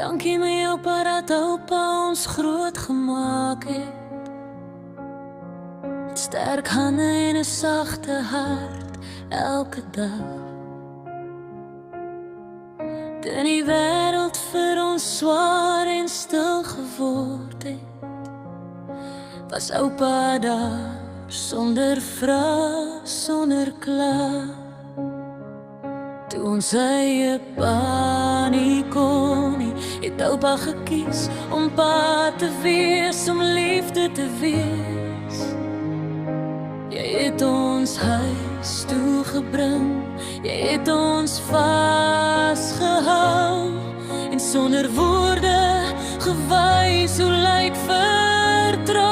Dankie my oupa dat oupa ons groot gemaak het. Met sterk hande en 'n sagte hart elke dag. Toe die wêreld vir ons swaar en stil geword het, was oupa daar sonder vraag, sonder kla. Toe ons eie pa nie kon nie, het oupa gekies om pa te wees, om liefde te wees. Jy het ons huis toegebring, jy het ons vasgehou, en sonder woorde gewys hoe lyk vertrou.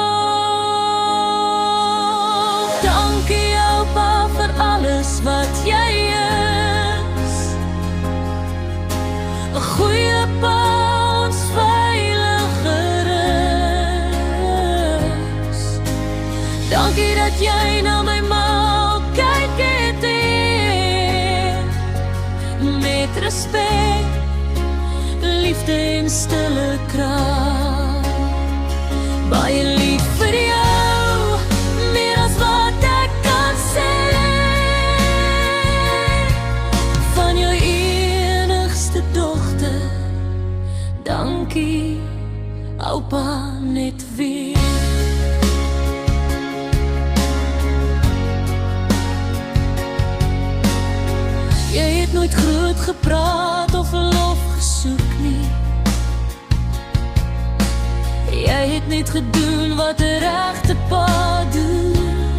Dankie oupa vir alles wat jy is, 'n goeie pa, ons veilige rus. Dankie dat jy na my ma kyk het, met respek, liefde en stille krag. Baie lief vir jou, meer as wat ek kan sê. Van jou enigste dogter, dankie oupa net weer. Jy het nooit groot gepraat of lof gesoek nie. Jy het net gedoen wat 'n regte pa doen.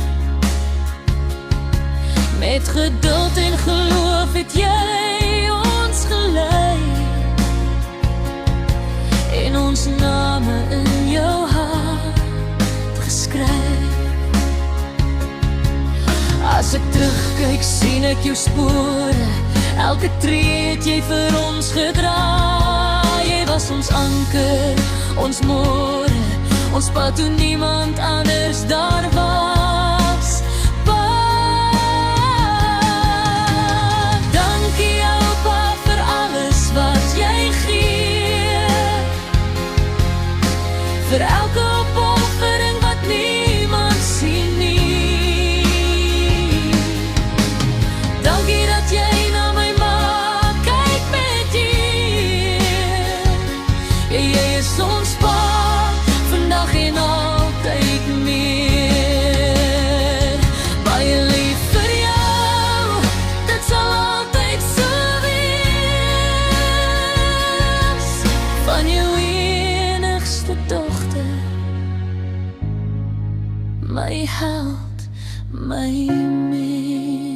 Met geduld en geloof het jy ons gelei, en ons name in jou hart geskryf. As ek terugkyk, sien ek jou spore, elke tree het jy vir ons gedra. Jy was ons anker, ons môre, ons pad toe niemand anders daar was. Pa, dankie oupa vir alles wat jy gee, vir elke opoffering wat niemand sien nie. Dankie dat jy na my ma kyk met eer. Jy is ons pa, vandag en altyd meer. Baie lief vir jou, dit sal altyd so wees. Van jou enigste dogter, my held, my meer.